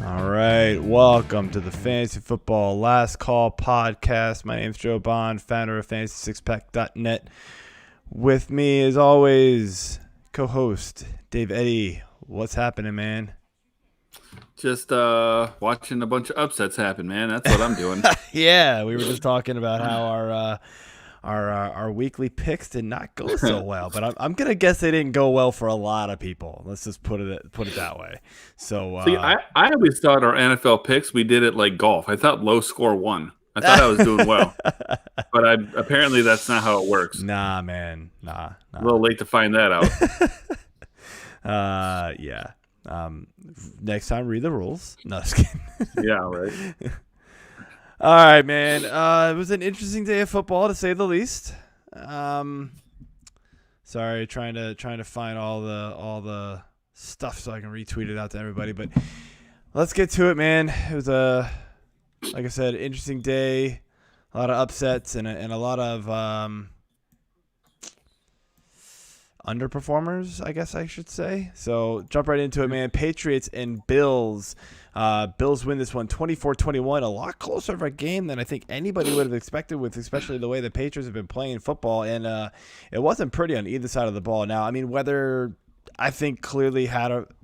All right, welcome to the Fantasy Football Last Call podcast. My name's Joe Bond, founder of FantasySixPack.net. With me, as always, co-host Dave Eddy. What's happening, man? Just watching a bunch of upsets happen, man. That's what I'm doing. Yeah, we were just talking about how our weekly picks did not go so well, but I'm gonna guess they didn't go well for a lot of people. Let's just put it that way. So See, I always thought our NFL picks, we did it like golf. I thought low score won. I thought I was doing well, but apparently that's not how it works. Nah, man, nah. A little late to find that out. Yeah. Next time, read the rules. No, just kidding. Yeah, right. All right, man. It was an interesting day of football, to say the least. Sorry, trying to find all the stuff so I can retweet it out to everybody. But let's get to it, man. It was like I said, interesting day. A lot of upsets and a lot of underperformers, I guess I should say. So jump right into it, man. Patriots and Bills. Bills win this one 24-21, a lot closer of a game than I think anybody would have expected, with especially the way the Patriots have been playing football. And it wasn't pretty on either side of the ball. Now, I mean, weather, I think, clearly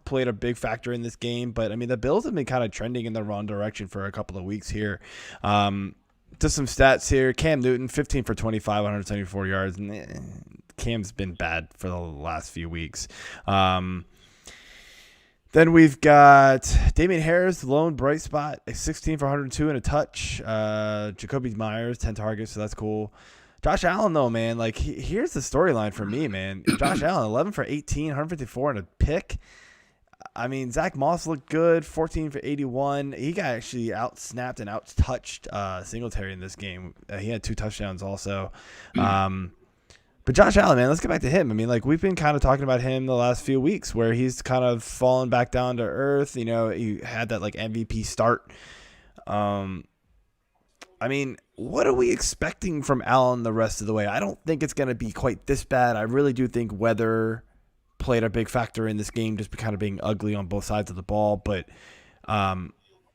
played a big factor in this game. But, I mean, the Bills have been kind of trending in the wrong direction for a couple of weeks here. Just some stats here. Cam Newton, 15 for 25, 174 yards. Cam's been bad for the last few weeks. Then we've got Damien Harris, the lone bright spot, 16 for 102 and a touch. Jacoby Myers, 10 targets, so that's cool. Josh Allen, though, man, like here's the storyline for me, man. Josh Allen, 11 for 18, 154 and a pick. I mean, Zach Moss looked good, 14 for 81. He got actually out-snapped and out-touched Singletary in this game. He had 2 touchdowns also. But Josh Allen, man, let's get back to him. I mean, like, we've been kind of talking about him the last few weeks where he's kind of fallen back down to earth. You know, he had that, like, MVP start. I mean, what are we expecting from Allen the rest of the way? I don't think it's going to be quite this bad. I really do think weather played a big factor in this game, just kind of being ugly on both sides of the ball. But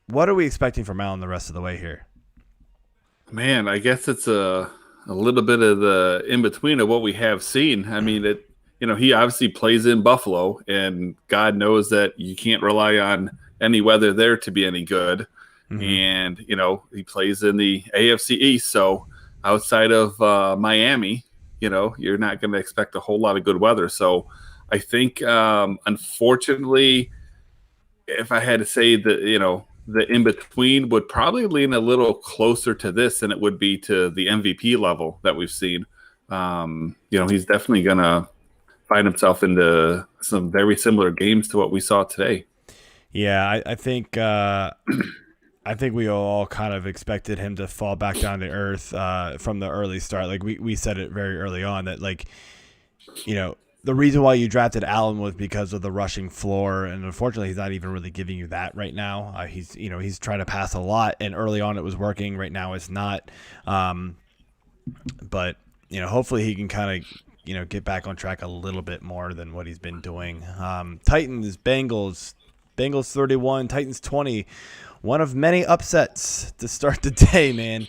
what are we expecting from Allen the rest of the way here? Man, I guess it's a little bit of the in-between of what we have seen. I mean, he obviously plays in Buffalo, and God knows that you can't rely on any weather there to be any good. Mm-hmm. And, he plays in the AFC East, so outside of Miami, you're not going to expect a whole lot of good weather. So I think, unfortunately, if I had to say that, the in-between would probably lean a little closer to this than it would be to the MVP level that we've seen. He's definitely going to find himself into some very similar games to what we saw today. Yeah, I think we all kind of expected him to fall back down to earth from the early start. Like we said it very early on that, like, the reason why you drafted Allen was because of the rushing floor, and unfortunately, he's not even really giving you that right now. He's trying to pass a lot, and early on it was working. Right now, it's not. But hopefully, he can kind of get back on track a little bit more than what he's been doing. Titans, Bengals 31, Titans 20. One of many upsets to start the day, man.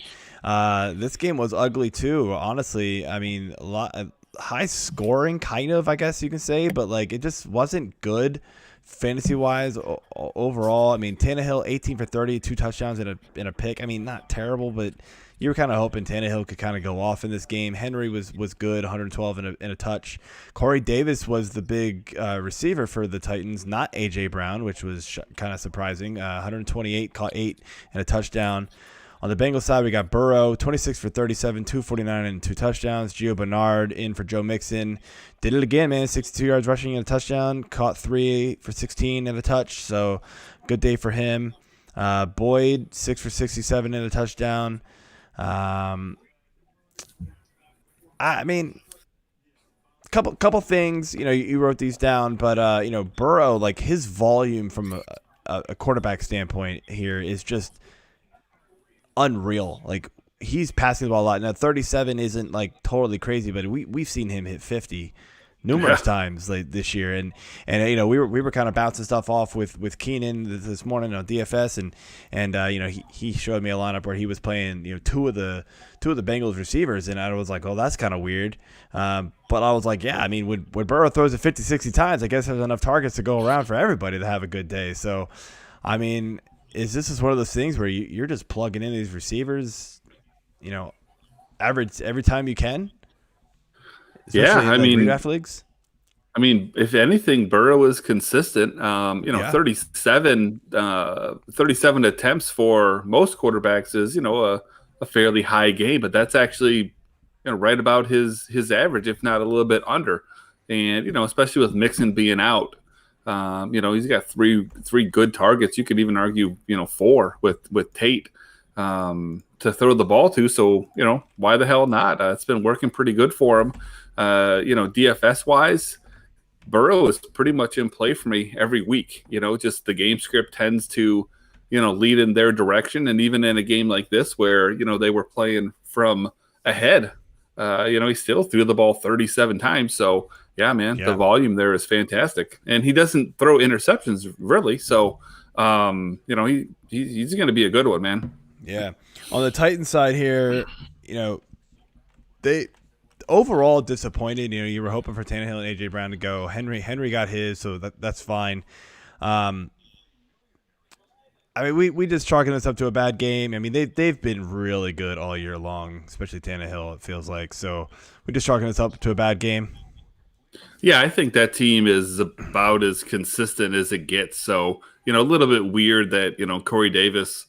This game was ugly too. Honestly, I mean, a lot. High scoring, kind of, I guess you can say, but like it just wasn't good fantasy wise overall. I mean, Tannehill 18 for 30, 2 touchdowns and a pick. I mean, not terrible, but you were kind of hoping Tannehill could kind of go off in this game. Henry was good, 112 and a touch. Corey Davis was the big receiver for the Titans, not AJ Brown, which was kind of surprising. 128, caught 8 and a touchdown. On the Bengals side, we got Burrow, 26 for 37, 249 and 2 touchdowns. Gio Bernard in for Joe Mixon. Did it again, man. 62 yards rushing and a touchdown. Caught 3 for 16 and a touch. So good day for him. Boyd, 6 for 67 and a touchdown. I mean, couple things. You wrote these down, but Burrow, like his volume from a quarterback standpoint here is just unreal. Like he's passing the ball a lot. Now 37 isn't like totally crazy, but we've seen him hit 50 numerous times this year, and we were kind of bouncing stuff off with Keenan this morning on DFS, and he showed me a lineup where he was playing two of the Bengals receivers, and I was like, oh, that's kind of weird, but I was like, yeah, I mean, when Burrow throws it 50, 60 times, I guess there's enough targets to go around for everybody to have a good day. So, I mean, is this one of those things where you're just plugging in these receivers, average every time you can? Especially in redraft leagues. I mean, if anything, Burrow is consistent. 37 attempts for most quarterbacks is, a fairly high game, but that's actually, right about his average, if not a little bit under. And, especially with Mixon being out, he's got three good targets. You could even argue, 4 with Tate to throw the ball to. So, why the hell not? It's been working pretty good for him. DFS wise, Burrow is pretty much in play for me every week. Just the game script tends to, lead in their direction. And even in a game like this where, they were playing from ahead, he still threw the ball 37 times. So, yeah, man, the volume there is fantastic. And he doesn't throw interceptions, really. So, he's going to be a good one, man. Yeah. On the Titans side here, they – overall disappointed. You were hoping for Tannehill and A.J. Brown to go. Henry got his, so that's fine. I mean, we just chalking this up to a bad game. I mean, they've been really good all year long, especially Tannehill, it feels like. So we just chalking this up to a bad game. Yeah, I think that team is about as consistent as it gets. So, a little bit weird that, Corey Davis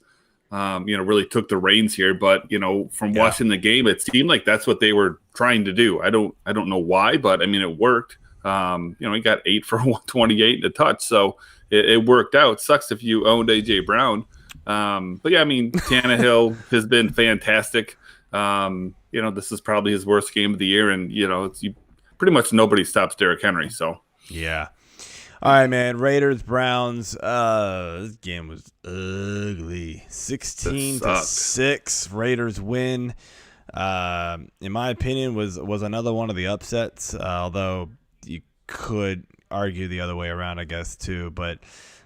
really took the reins here, but from watching the game, it seemed like that's what they were trying to do. I don't know why, but I mean, it worked. He got 8 for 128 and a touch, so it worked out. Sucks if you owned AJ Brown, but yeah, I mean, Tannehill has been fantastic. This is probably his worst game of the year, and pretty much nobody stops Derrick Henry. So yeah. All right, man. Raiders, Browns. This game was ugly. 16-6. Raiders win. In my opinion, was another one of the upsets. Although you could argue the other way around, I guess, too. But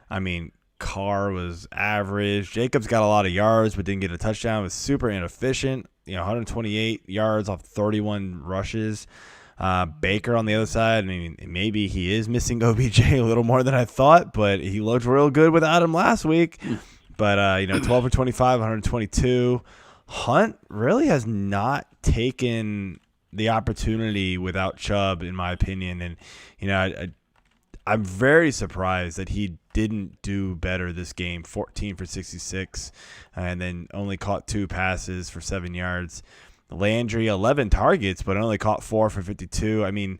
I mean, Carr was average. Jacobs got a lot of yards, but didn't get a touchdown. Was super inefficient. 128 yards off 31 rushes. Baker on the other side, I mean, maybe he is missing OBJ a little more than I thought, but he looked real good without him last week. But, 12 for 25, 122. Hunt really has not taken the opportunity without Chubb, in my opinion. And, I'm very surprised that he didn't do better this game, 14 for 66, and then only caught 2 passes for 7 yards. Landry, 11 targets, but only caught 4 for 52. I mean,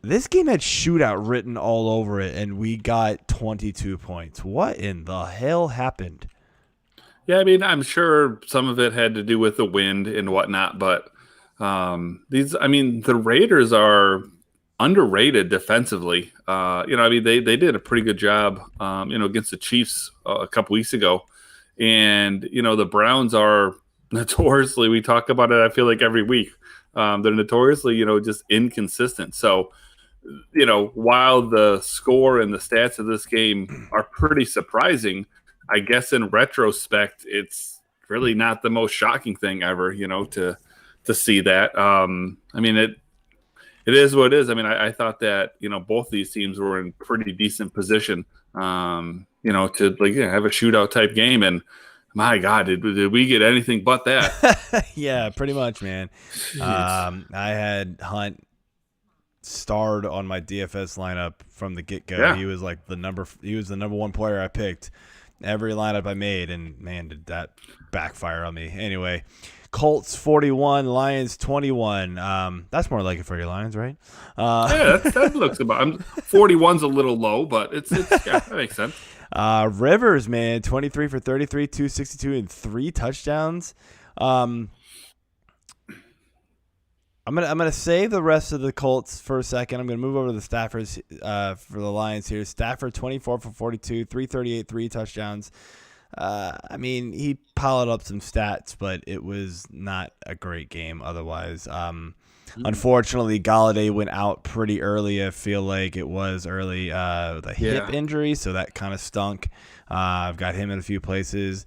this game had shootout written all over it, and we got 22 points. What in the hell happened? Yeah, I mean, I'm sure some of it had to do with the wind and whatnot, but the Raiders are underrated defensively. They did a pretty good job, against the Chiefs a couple weeks ago. And, the Browns are notoriously, we talk about it, I feel like every week. They're notoriously, just inconsistent. So, while the score and the stats of this game are pretty surprising, I guess in retrospect, it's really not the most shocking thing ever, to see that. It is what it is. I mean, I thought that, both these teams were in pretty decent position, to have a shootout type game. And my God, did we get anything but that? Yeah, pretty much, man. I had Hunt starred on my DFS lineup from the get-go. Yeah. He was the number 1 player I picked every lineup I made, and man, did that backfire on me. Anyway, Colts 41, Lions 21. That's more like it for your Lions, right? Yeah, that looks about. 41's a little low, but it's that makes sense. Rivers, man, 23 for 33, 262, and 3 touchdowns. I'm gonna save the rest of the Colts for a second. I'm gonna move over to the Staffords for the Lions here. Stafford 24 for 42, 338, 3 touchdowns. He piled up some stats, but it was not a great game otherwise. Unfortunately, Galladay went out pretty early. I feel like it was early with a hip injury, so that kind of stunk. I've got him in a few places.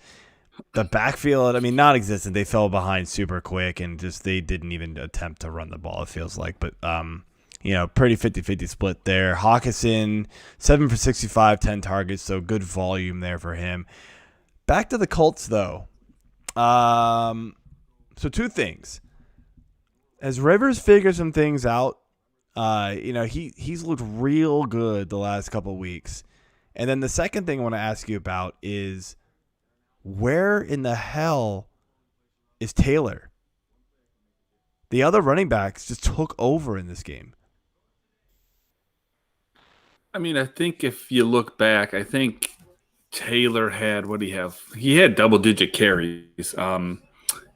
The backfield, I mean, non-existent. They fell behind super quick, and just they didn't even attempt to run the ball, it feels like. But, pretty 50-50 split there. Hawkinson, 7 for 65, 10 targets, so good volume there for him. Back to the Colts, though. So two things. As Rivers figures some things out, he's looked real good the last couple of weeks. And then the second thing I want to ask you about is where in the hell is Taylor? The other running backs just took over in this game. I mean, I think if you look back, I think Taylor had, what did he have? He had double-digit carries.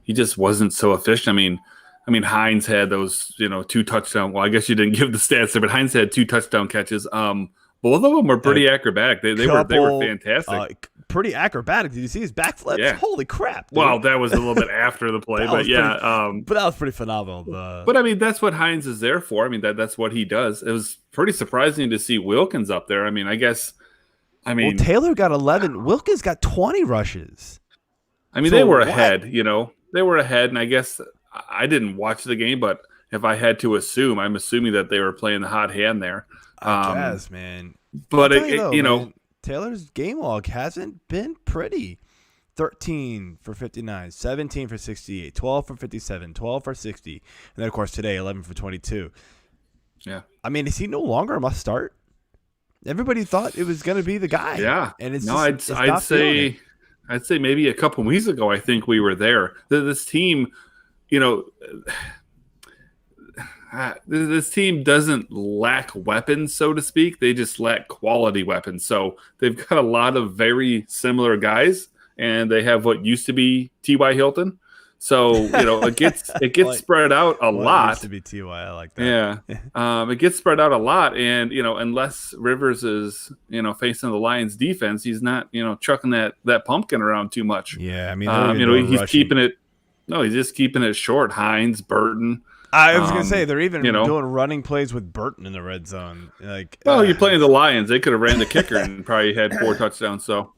He just wasn't so efficient. I mean, Hines had those, 2 touchdown. Well, I guess you didn't give the stats there, but Hines had 2 touchdown catches. Both of them were pretty acrobatic. They were fantastic. Pretty acrobatic. Did you see his backflips? Yeah. Holy crap! Dude. Well, that was a little bit after the play, but yeah. But that was pretty phenomenal. But I mean, that's what Hines is there for. I mean, that's what he does. It was pretty surprising to see Wilkins up there. Well, Taylor got 11. Wilkins got 20 rushes. I mean, they were ahead. They were ahead, and I guess I didn't watch the game, but if I had to assume, I'm assuming that they were playing the hot hand there. I guess, man. But man, Taylor's game log hasn't been pretty. 13 for 59, 17 for 68, 12 for 57, 12 for 60, and then of course today 11 for 22. Yeah. I mean, is he no longer a must start? Everybody thought it was going to be the guy. Yeah. And it's I'd say maybe a couple weeks ago I think we were there. This team, this team doesn't lack weapons, so to speak. They just lack quality weapons. So they've got a lot of very similar guys, and they have what used to be T.Y. Hilton. So, it gets spread out a lot. Used to be T.Y. I like that. Yeah. It gets spread out a lot. And, unless Rivers is, facing the Lions defense, he's not, chucking that pumpkin around too much. Yeah. I mean, he's keeping it. No, he's just keeping it short. Hines, Burton. I was going to say, they're even doing running plays with Burton in the red zone. You're playing the Lions. They could have ran the kicker and probably had 4 touchdowns. So,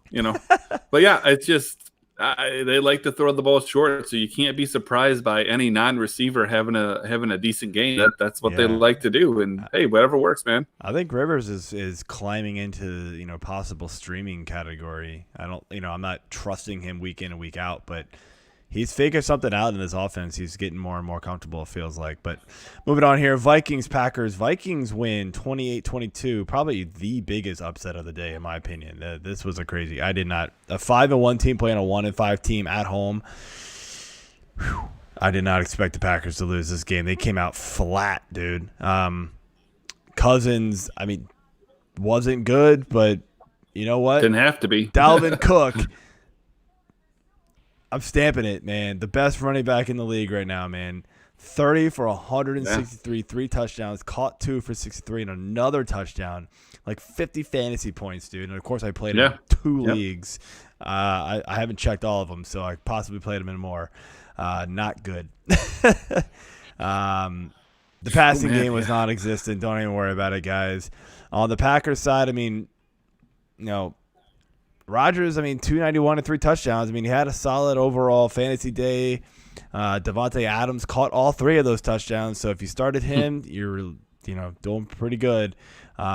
But, yeah, it's just they like to throw the ball short, so you can't be surprised by any non-receiver having a decent game. That's what they like to do. And, hey, whatever works, man. I think Rivers is climbing into, possible streaming category. I'm not trusting him week in and week out, but – he's figured something out in this offense. He's getting more and more comfortable, it feels like. But moving on here, Vikings-Packers. Vikings win 28-22, probably the biggest upset of the day, in my opinion. This was a 5-1 team playing a 1-5 team at home. Whew. I did not expect the Packers to lose this game. They came out flat, dude. Cousins, wasn't good, but you know what? Didn't have to be. Dalvin Cook. I'm stamping it, man. The best running back in the league right now, man. 30 for 163, 3 touchdowns, caught 2 for 63, and another touchdown. 50 fantasy points, dude. And, of course, I played him in 2 leagues. I haven't checked all of them, so I possibly played him in more. Not good. The passing game was non-existent. Don't even worry about it, guys. On the Packers side, Rodgers, 291 and 3 touchdowns. He had a solid overall fantasy day. Devontae Adams caught all 3 of those touchdowns. So if you started him, you're doing pretty good.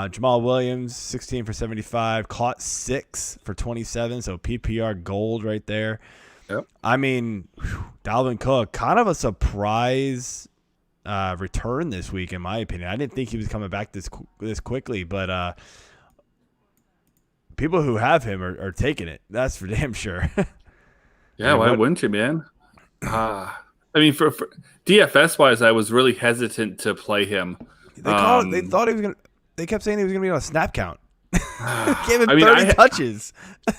Jamal Williams, 16 for 75, caught 6 for 27. So PPR gold right there. Yep. Dalvin Cook, kind of a surprise return this week, in my opinion. I didn't think he was coming back this quickly, but people who have him are taking it. That's for damn sure. Yeah, why wouldn't you, man? For DFS wise, I was really hesitant to play him. They thought he was gonna. They kept saying he was gonna be on a snap count. Gave him 30 touches.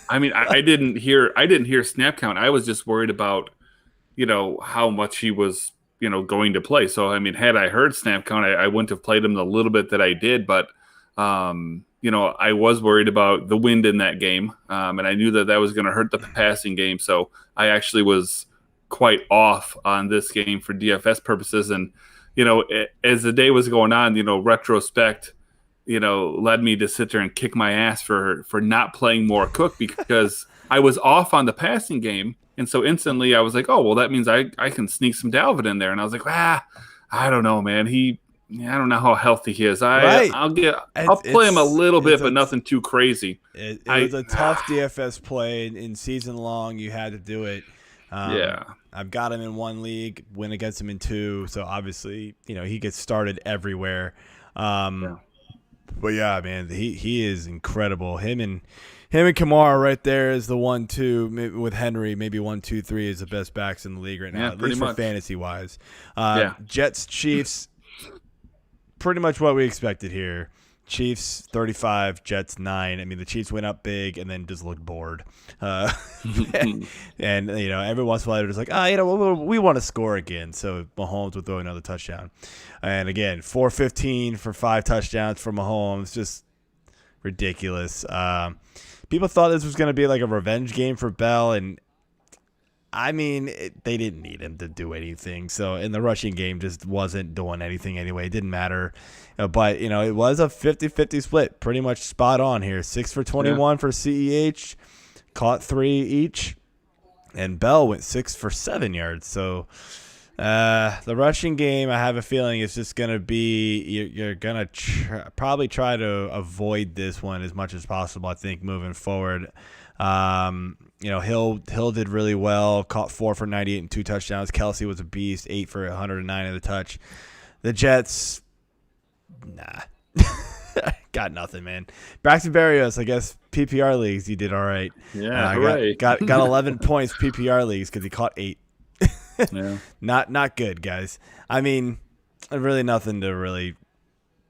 I didn't hear snap count. I was just worried about, how much he was, going to play. So had I heard snap count, I wouldn't have played him the little bit that I did. But I was worried about the wind in that game, and I knew that was going to hurt the passing game. So I actually was quite off on this game for DFS purposes. And, as the day was going on, retrospect, led me to sit there and kick my ass for not playing more Cook because I was off on the passing game. And so instantly I was like, oh, well, that means I can sneak some Dalvin in there. And I was like, I don't know, man. I don't know how healthy he is. I'll play him a little bit, but nothing too crazy. It was a tough DFS play in season long. You had to do it. I've got him in one league, win against him in two. So obviously, he gets started everywhere. But yeah, man, he is incredible. Him and Kamara right there is the 1-2 with Henry. Maybe 1, 2, 3 is the best backs in the league right now, at least for fantasy wise. Jets, Chiefs, pretty much what we expected here. Chiefs 35, Jets 9. I mean, the Chiefs went up big and then just looked bored. And every once in a while they're just like, we want to score again. So Mahomes would throw another touchdown. And again, 415 for 5 touchdowns for Mahomes, just ridiculous. People thought this was going to be like a revenge game for Bell, and I mean, they didn't need him to do anything. So in the rushing game, just wasn't doing anything anyway. It didn't matter. But, it was a 50-50 split. Pretty much spot on here. 6 for 21 for CEH. Caught 3 each. And Bell went 6 for 7 yards. So the rushing game, I have a feeling, is just going to be you're going to probably try to avoid this one as much as possible, I think, moving forward. Hill did really well, caught 4 for 98 and 2 touchdowns. Kelsey was a beast, 8 for 109 at a touch. The Jets, got nothing, man. Braxton Berrios, I guess PPR leagues, he did all right. Yeah, right. Got 11 points PPR leagues because he caught 8. Yeah. Not good, guys. I mean, really nothing to really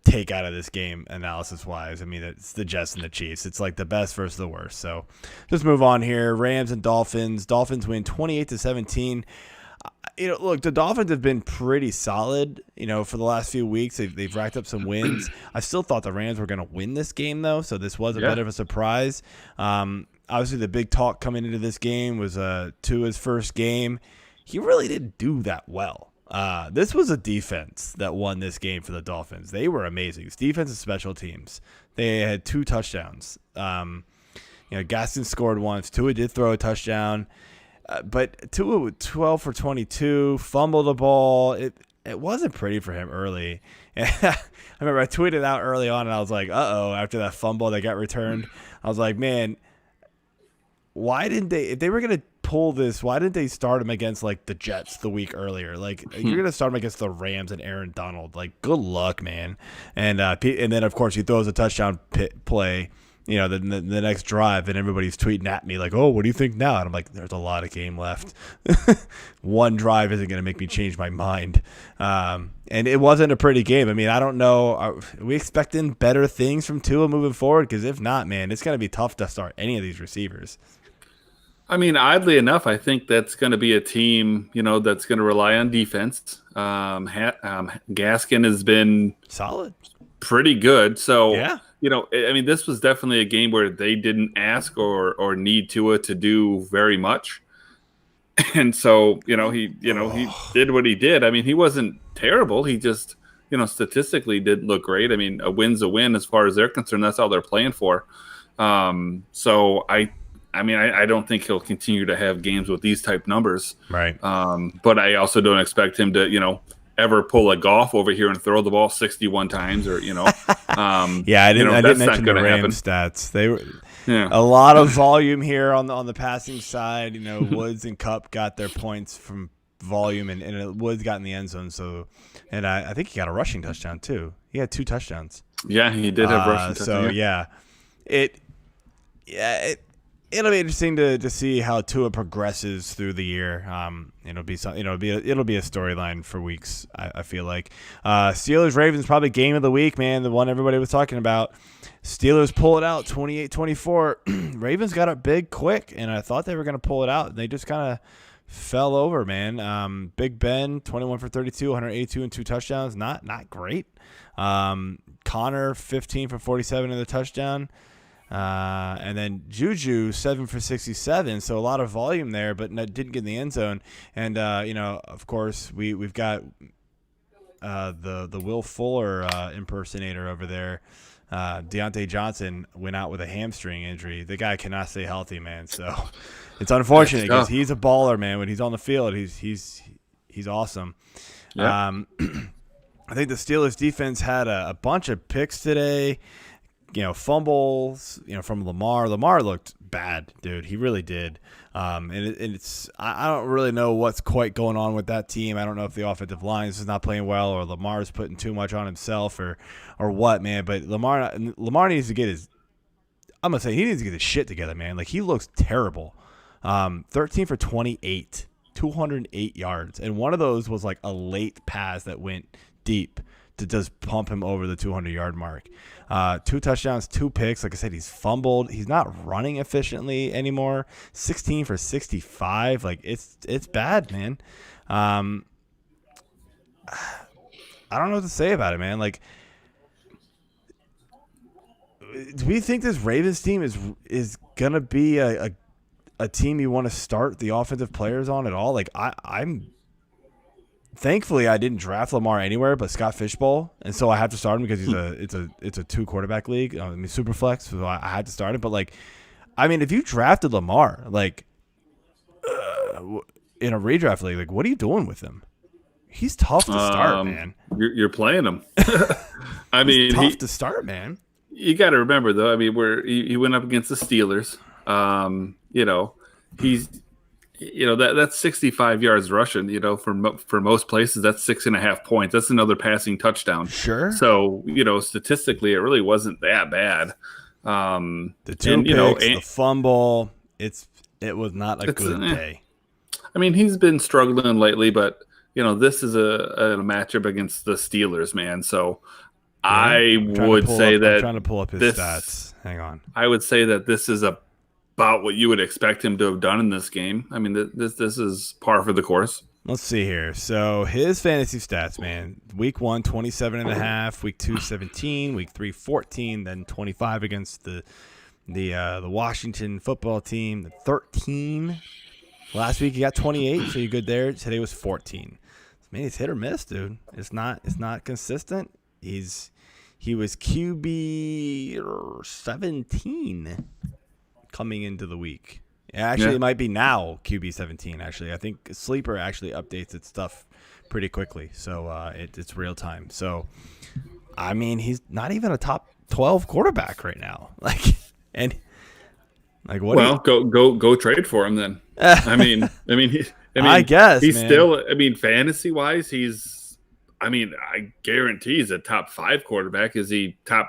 take out of this game analysis wise. I mean, it's the Jets and the Chiefs. It's like the best versus the worst. So just move on here. Rams and Dolphins. Dolphins win 28-17. Look, the Dolphins have been pretty solid, for the last few weeks. They've racked up some wins. I still thought the Rams were going to win this game, though, so this was a bit of a surprise. Obviously, the big talk coming into this game was Tua's first game. He really didn't do that well. This was a defense that won this game for the Dolphins. They were amazing. It's defense and special teams. They had 2 touchdowns. Gaston scored once. Tua did throw a touchdown. But Tua 12 for 22, fumbled the ball. It wasn't pretty for him early. I remember I tweeted out early on, and I was like, uh-oh, after that fumble that got returned. I was like, man, why didn't they – if they were going to pull this, why didn't they start him against, like, the Jets the week earlier? Like, you're going to start him against the Rams and Aaron Donald. Like, good luck, man. And then, of course, he throws a touchdown play – the next drive, and everybody's tweeting at me like, oh, what do you think now? And I'm like, there's a lot of game left. One drive isn't going to make me change my mind. And it wasn't a pretty game. I mean, I don't know. Are we expecting better things from Tua moving forward? Because if not, man, it's going to be tough to start any of these receivers. I mean, oddly enough, I think that's going to be a team, that's going to rely on defense. Gaskin has been solid, pretty good. So, yeah. I mean, this was definitely a game where they didn't ask or need Tua to do very much. And so, he did what he did. I mean, he wasn't terrible. He just, statistically didn't look great. I mean, a win's a win as far as they're concerned. That's all they're playing for. So I don't think he'll continue to have games with these type numbers. Right. But I also don't expect him to, ever pull a Goff over here and throw the ball 61 times or, yeah, I didn't mention the Rams stats. They were a lot of volume here on the passing side. Woods and Kupp got their points from volume, and Woods got in the end zone. So, and I think he got a rushing touchdown too. He had 2 touchdowns. Yeah, he did have rushing touchdown. So it'll be interesting to see how Tua progresses through the year. It'll be a storyline for weeks. I feel like Steelers Ravens probably game of the week, man. The one everybody was talking about. Steelers pull it out 28-24. Ravens got it big quick, and I thought they were going to pull it out, and they just kind of fell over, man. Big Ben 21 for 32, 182 and 2 touchdowns. Not great. Connor 15 for 47 and a touchdown. And then Juju 7 for 67, so a lot of volume there, but didn't get in the end zone. And of course, we've got the Will Fuller impersonator over there, Deontay Johnson, went out with a hamstring injury. The guy cannot stay healthy, man. So it's unfortunate because he's a baller, man. When he's on the field, he's awesome. Yeah. I think the Steelers defense had a bunch of picks today. Fumbles, from Lamar. Lamar looked bad, dude. He really did. And it's I don't really know what's quite going on with that team. I don't know if the offensive line is not playing well or Lamar's putting too much on himself or what, man. But Lamar needs to get he needs to get his shit together, man. Like, he looks terrible. 13 for 28, 208 yards. And one of those was like a late pass that went deep to just pump him over the 200-yard mark. 2 touchdowns, 2 picks. Like I said, he's fumbled. He's not running efficiently anymore. 16 for 65. Like, it's bad, man. I don't know what to say about it, man. Like, do we think this Ravens team is gonna be a team you want to start the offensive players on at all? Like, I'm thankfully I didn't draft Lamar anywhere but Scott Fishbowl, and so I have to start him because it's a 2 quarterback league. I mean, super flex, so I had to start him. But like, I mean, if you drafted Lamar like in a redraft league, like, what are you doing with him? He's tough to start, man. You're playing him. I mean, he's tough to start, man. You got to remember, though. I mean, he went up against the Steelers. He's that's 65 yards rushing. For most places, that's 6.5 points. That's another passing touchdown. Sure. So statistically, it really wasn't that bad. The 2 picks, the fumble. It was not a good day. I mean, he's been struggling lately, but this is a matchup against the Steelers, man. So I'm trying to pull up his stats. Hang on. I would say that this is about what you would expect him to have done in this game. I mean, this is par for the course. Let's see here. So his fantasy stats, man. Week 1, 27.5. Week 2, 17. Week 3, 14. Then 25 against the Washington football team. The 13. Last week he got 28, so you're good there. Today was 14. Man, he's hit or miss, dude. It's not consistent. He was QB 17 coming into the week. Actually, It might be now QB 17. Actually, I think Sleeper actually updates its stuff pretty quickly, so it's real time. So, I mean, he's not even a top 12 quarterback right now. What? Go trade for him then. I guess he's man. Still. I mean, fantasy wise, I guarantee he's a top 5 quarterback. Is he top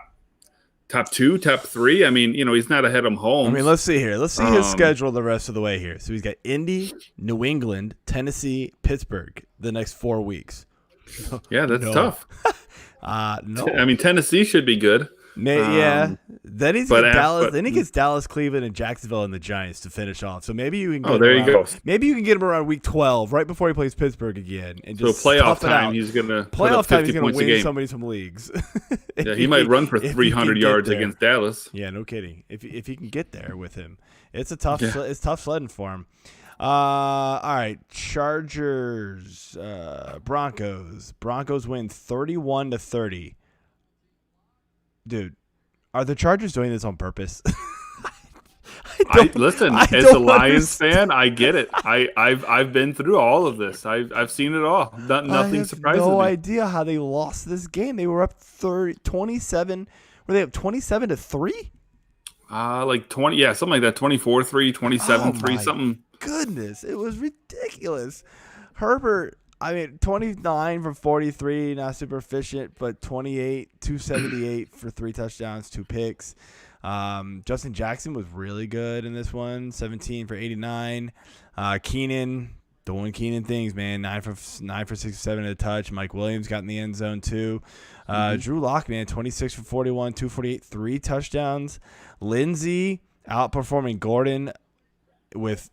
2, top 3? I mean, he's not ahead of Mahomes. I mean, let's see here. Let's see his schedule the rest of the way here. So he's got Indy, New England, Tennessee, Pittsburgh the next 4 weeks. Yeah, that's tough. No. I mean, Tennessee should be good. Yeah. Then he's got Dallas. Then he gets Dallas, Cleveland, and Jacksonville and the Giants to finish off. So maybe you can. You go. Maybe you can get him around week 12, right before he plays Pittsburgh again, and just playoff time. He's gonna win somebody some leagues. Yeah, he might run for 300 yards against Dallas. Yeah, no kidding. If he can get there with him, it's it's tough sledding for him. All right, Chargers, Broncos. Broncos win 31-30. Dude, are the Chargers doing this on purpose? Listen, as a Lions fan, I get it. I've been through all of this. I've seen it all. Nothing surprises me. No idea how they lost this game. They were up 27. Were they up 27-3? Like 20. Yeah, something like that. 24-3, 27-3, something. Goodness, it was ridiculous. Herbert. 29 for 43, not super efficient, but 28, 278 for 3 touchdowns, 2 picks. Justin Jackson was really good in this one, 17 for 89. Keenan doing Keenan things, man, 9 for 67 at a touch. Mike Williams got in the end zone too. Drew Lock, man, 26 for 41, 248, 3 touchdowns. Lindsey outperforming Gordon with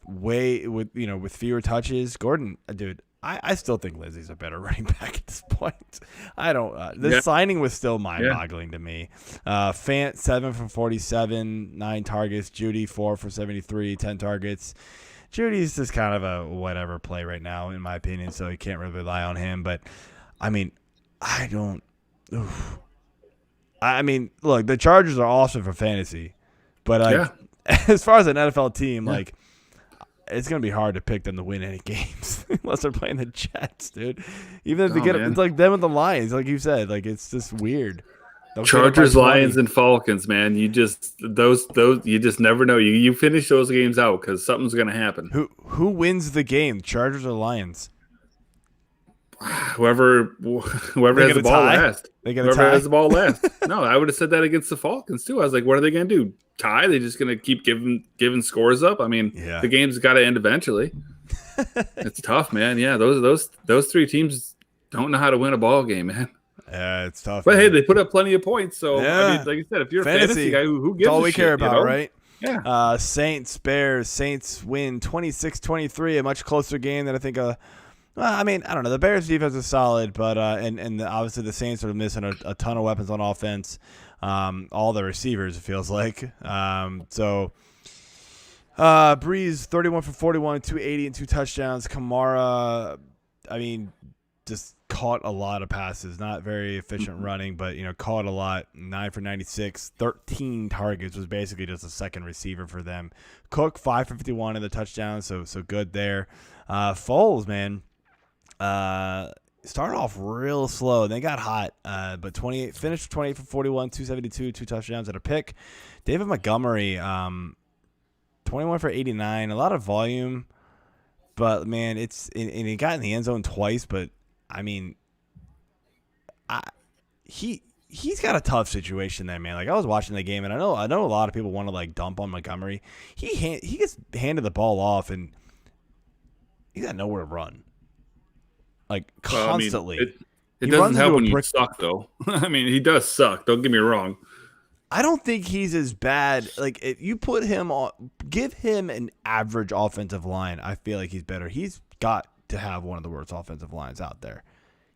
fewer touches. Gordon, dude. I still think Lindsey's a better running back at this point. I don't. The signing was still mind-boggling to me. Fant 7 for 47, 9 targets. Judy 4 for 73, 10 targets. Judy's just kind of a whatever play right now, in my opinion. So you can't really rely on him. But I mean, I don't. Oof. I mean, look, the Chargers are awesome for fantasy, but like as far as an NFL team, like it's gonna be hard to pick them to win any games unless they're playing the Jets, dude. Even if they get it's like them with the Lions, like you said, like it's just weird. Chargers, Lions, and Falcons, man. You just those you just never know. You finish those games out because something's gonna happen. Who wins the game, Chargers or Lions? Whoever has the ball last. Whoever has the ball last. No, I would have said that against the Falcons too. I was like, what are they going to do? Tie? They just going to keep giving scores up? I mean, the game's got to end eventually. It's tough, man. Yeah, those three teams don't know how to win a ball game, man. Yeah, it's tough. But hey, they put up plenty of points. So I mean, like you said, if you're a fantasy guy, who gives a shit? All we care about, right? Yeah. Saints, Bears. Saints win 26-23, a much closer game than I think. Well, I mean, I don't know. The Bears' defense is solid, but obviously the Saints are missing a ton of weapons on offense. All the receivers, it feels like. Breeze 31 for 41, 280 and 2 touchdowns. Kamara, I mean, just caught a lot of passes. Not very efficient running, but caught a lot. 9 for 96, 13 targets. Was basically just a second receiver for them. Cook 5 for 51 in the touchdown, so good there. Foles, man. Started off real slow. They got hot, but finished 28 for 41, 272, 2 touchdowns and a pick. David Montgomery, 21 for 89, a lot of volume, but man, and he got in the end zone twice. But I mean, he's got a tough situation there, man. Like I was watching the game, and I know a lot of people want to like dump on Montgomery. He gets handed the ball off, and he's got nowhere to run. Like constantly. It doesn't help when you suck, though. I mean, he does suck. Don't get me wrong. I don't think he's as bad. Like if you put him on, give him an average offensive line, I feel like he's better. He's got to have one of the worst offensive lines out there.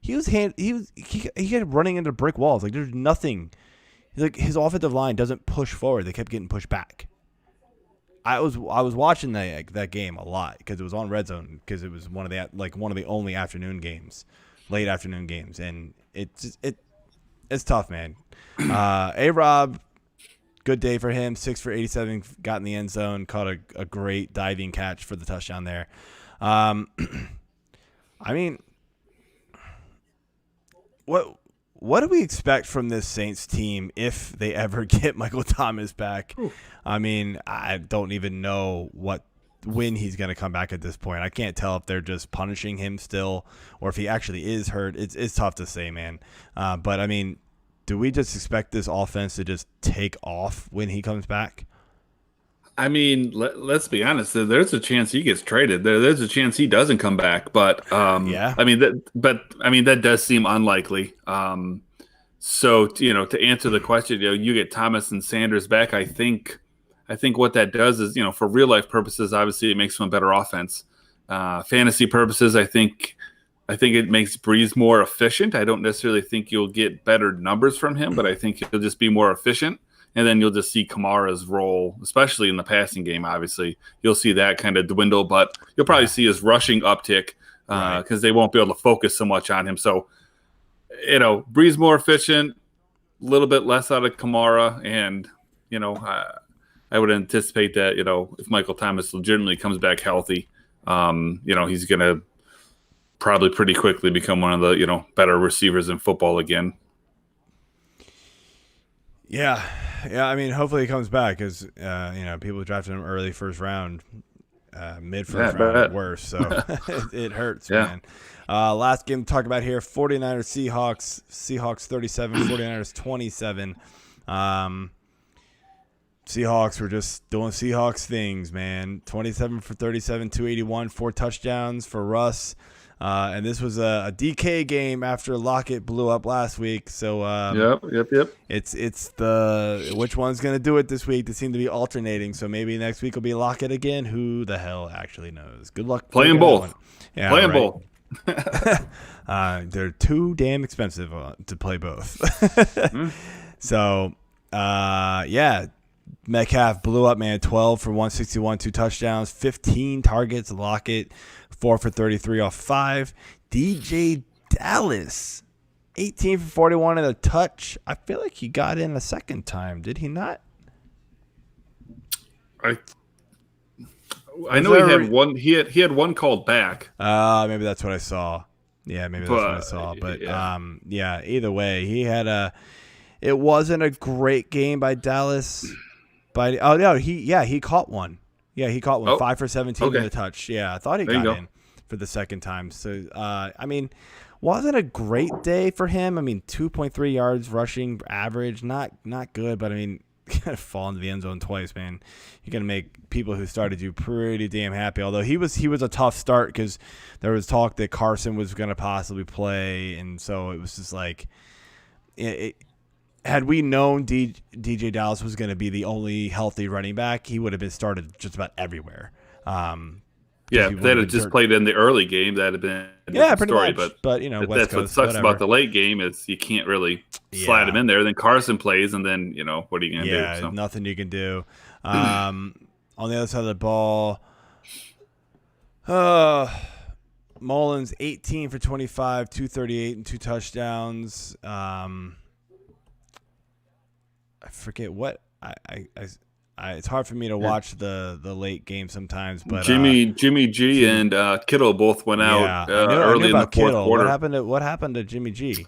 He kept running into brick walls. Like there's nothing. Like his offensive line doesn't push forward. They kept getting pushed back. I was watching that game a lot because it was on Red Zone because it was one of the only afternoon games, late afternoon games, and it's tough, man. A-Rob, good day for him. 6 for 87, got in the end zone, caught a great diving catch for the touchdown there. I mean, what do we expect from this Saints team if they ever get Michael Thomas back? Ooh. I mean, I don't even know when he's going to come back at this point. I can't tell if they're just punishing him still or if he actually is hurt. It's tough to say, man. But, I mean, do we just expect this offense to just take off when he comes back? I mean, let's be honest. There's a chance he gets traded. There's a chance he doesn't come back. But yeah. I mean, that does seem unlikely. So to answer the question, you get Thomas and Sanders back. I think what that does is, for real life purposes, obviously it makes them a better offense. Fantasy purposes, I think it makes Breeze more efficient. I don't necessarily think you'll get better numbers from him, but I think he'll just be more efficient. And then you'll just see Kamara's role, especially in the passing game, obviously. You'll see that kind of dwindle, but you'll probably see his rushing uptick because they won't be able to focus so much on him. So, Breeze more efficient, a little bit less out of Kamara. And, I would anticipate that, if Michael Thomas legitimately comes back healthy, he's going to probably pretty quickly become one of the, better receivers in football again. Yeah. I mean, hopefully he comes back because, people drafted him early first round, mid-first round, worse. So it hurts, man. Last game to talk about here, 49ers Seahawks. Seahawks 37, 49ers 27. Seahawks were just doing Seahawks things, man. 27 for 37, 281, 4 touchdowns for Russ. And this was a DK game after Lockett blew up last week. So yep. It's the which one's gonna do it this week? They seem to be alternating. So maybe next week will be Lockett again. Who the hell actually knows? Good luck playing both. Yeah, playing both. They're too damn expensive to play both. So Metcalf blew up, man. 12 for 161, 2 touchdowns, 15 targets. Lockett 4 for 33 off 5. DJ Dallas 18 for 41 and a touch. I feel like he got in a second time. Did he not? I know he had one. He had one called back. Maybe that's what I saw. Yeah, maybe that's what I saw. But yeah, either way, he had it wasn't a great game by Dallas. He caught one. Yeah, he caught one. 5 for 17 with a touch. Yeah, I thought he got in for the second time. So I mean, wasn't a great day for him. I mean, 2.3 yards rushing average, not good, but I mean, you gotta fall into the end zone twice, man. You're gonna make people who started you pretty damn happy. Although he was a tough start because there was talk that Carson was gonna possibly play, and so it was just like, had we known DJ Dallas was gonna be the only healthy running back, he would have been started just about everywhere. Yeah, if they had just played in the early game, that'd have been a different story. Much. But you know, that's what sucks about the late game is you can't really slide him in there. Then Carson plays, and then what are you gonna do? Yeah, so. Nothing you can do. On the other side of the ball, Mullins 18 for 25, 238 and 2 touchdowns. I forget what it's hard for me to watch the late game sometimes, but Jimmy G and Kittle both went out early in the fourth quarter. What happened to Jimmy G?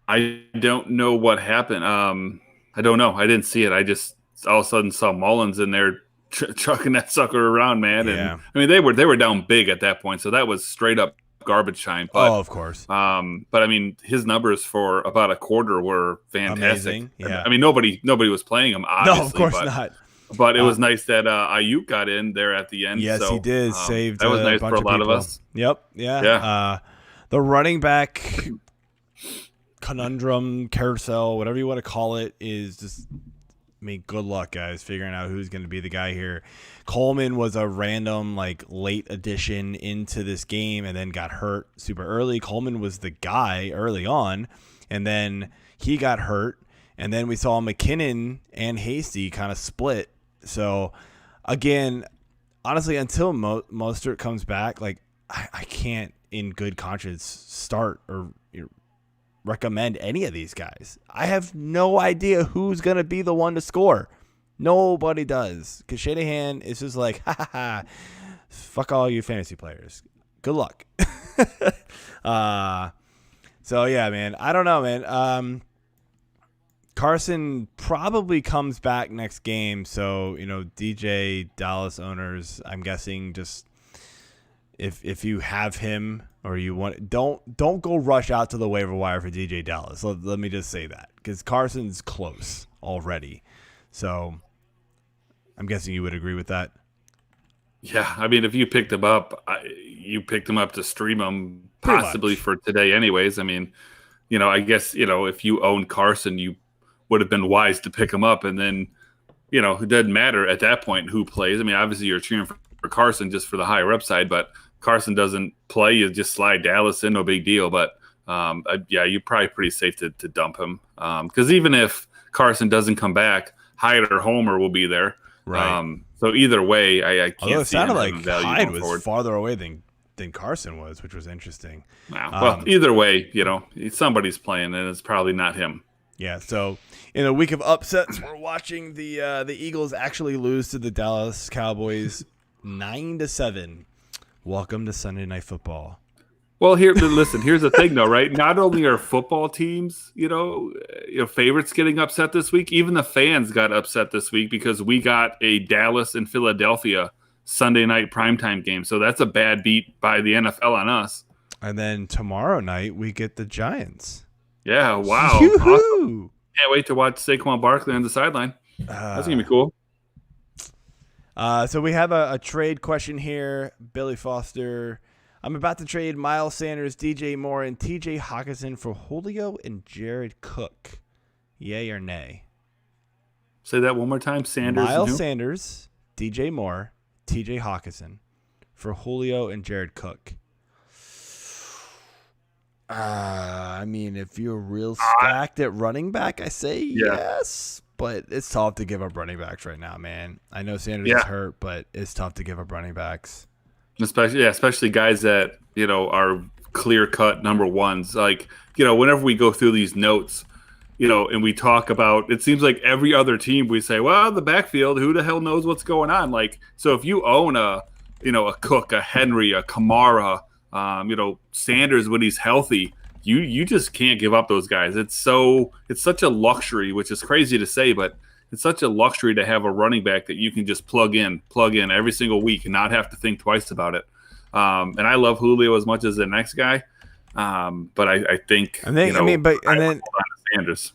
I don't know what happened. I don't know. I didn't see it. I just all of a sudden saw Mullins in there chucking that sucker around, man. And I mean, they were down big at that point, so that was straight up garbage time. But, of course. But I mean, his numbers for about a quarter were fantastic. Amazing. Yeah. I mean, nobody was playing him. Obviously, no, of course not. But it was nice that Ayuk got in there at the end. Yes, so, he did. Saved that was nice for a lot of us. Yep. Yeah. The running back conundrum, carousel, whatever you want to call it, is just, I mean, good luck, guys, figuring out who's going to be the guy here. Coleman was a random, late addition into this game and then got hurt super early. Coleman was the guy early on, and then he got hurt. And then we saw McKinnon and Hasty kind of split. So, again, honestly, until Mostert comes back, I can't, in good conscience, start or recommend any of these guys. I have no idea who's going to be the one to score. Nobody does. Because Shanahan is just like, fuck all you fantasy players. Good luck. So, yeah, man. I don't know, man. Carson probably comes back next game, so DJ Dallas owners, I'm guessing, just if you have him or you want, don't go rush out to the waiver wire for DJ Dallas. Let me just say that, because Carson's close already, so I'm guessing you would agree with that. Yeah, I mean, if you picked him up, you picked him up to stream him possibly for today, anyways. I mean, I guess if you own Carson, you would have been wise to pick him up, and then it doesn't matter at that point who plays. I mean, obviously you're cheering for Carson just for the higher upside, but Carson doesn't play, you just slide Dallas in, no big deal. But you're probably pretty safe to dump him, because even if Carson doesn't come back, Hyde or Homer will be there. Right. So either way, I can't. Although it see sounded like Hyde was farther away than Carson was, which was interesting. Wow. Well, either way, somebody's playing, and it's probably not him. Yeah, so in a week of upsets, we're watching the Eagles actually lose to the Dallas Cowboys 9-7. Welcome to Sunday Night Football. Well, listen. Here's the thing, though, right? Not only are football teams, favorites getting upset this week. Even the fans got upset this week because we got a Dallas and Philadelphia Sunday night primetime game. So that's a bad beat by the NFL on us. And then tomorrow night we get the Giants. Yeah, wow. Awesome. Can't wait to watch Saquon Barkley on the sideline. That's going to be cool. So we have a trade question here. Billy Foster. I'm about to trade Miles Sanders, DJ Moore, and TJ Hawkinson for Julio and Jared Cook. Yay or nay? Say that one more time. Miles Sanders, DJ Moore, TJ Hawkinson for Julio and Jared Cook. I mean, if you're real stacked at running back, I say yes. But it's tough to give up running backs right now, man. I know Sanders is hurt, but it's tough to give up running backs. Especially guys that are clear-cut number ones. Like, whenever we go through these notes, and we talk about, it seems like every other team we say, well, the backfield, who the hell knows what's going on? Like, so if you own a Cook, a Henry, a Kamara, Sanders when he's healthy, you just can't give up those guys. It's such a luxury, which is crazy to say, but it's such a luxury to have a running back that you can just plug in every single week and not have to think twice about it. And I love Julio as much as the next guy. But I think Sanders.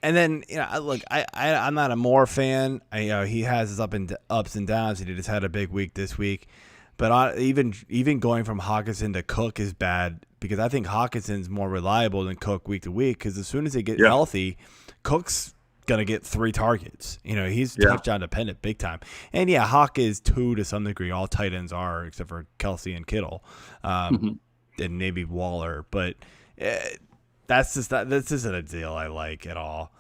And then look, I'm not a Moore fan. He has his ups and downs. He just had a big week this week. But even going from Hawkinson to Cook is bad because I think Hawkinson's more reliable than Cook week to week because as soon as they get healthy, Cook's going to get 3 targets. He's touchdown dependent big time. And, Hawk is 2 to some degree. All tight ends are except for Kelsey and Kittle and maybe Waller. But this isn't a deal I like at all.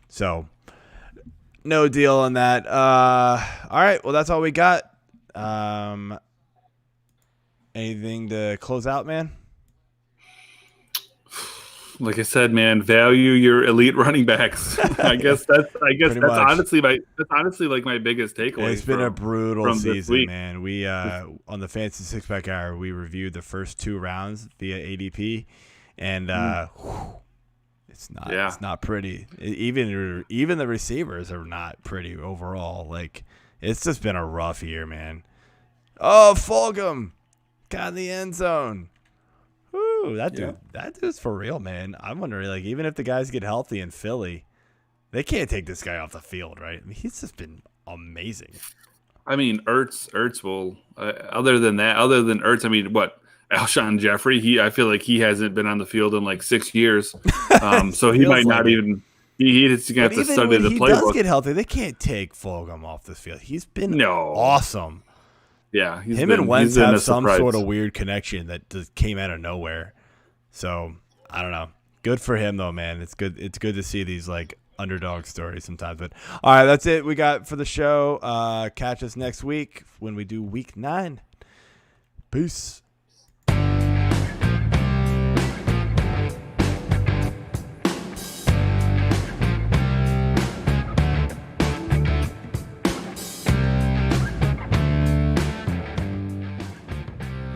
So no deal on that. All right, well, that's all we got. Anything to close out, man? Like I said, man, value your elite running backs. I guess that's honestly like my biggest takeaway. It's been a brutal season, man. We on the Fantasy Six Pack Hour, we reviewed the first 2 rounds via ADP, and it's not pretty. Even the receivers are not pretty overall. Like, it's just been a rough year, man. Oh, Fulgham got in the end zone. Woo, that dude's for real, man. I'm wondering, like, even if the guys get healthy in Philly, they can't take this guy off the field, right? I mean, he's just been amazing. I mean, Ertz will. Other than Ertz, I mean, what? Alshon Jeffrey, I feel like he hasn't been on the field in like 6 years, so he might not even. He's gonna have to study the playbook. If he does get healthy, they can't take Fulgham off the field. He's been awesome. Yeah, him and Wentz have some sort of weird connection that just came out of nowhere. So I don't know. Good for him though, man. It's good. It's good to see these like underdog stories sometimes. But all right, that's it we got for the show. Catch us next week when we do week 9. Peace.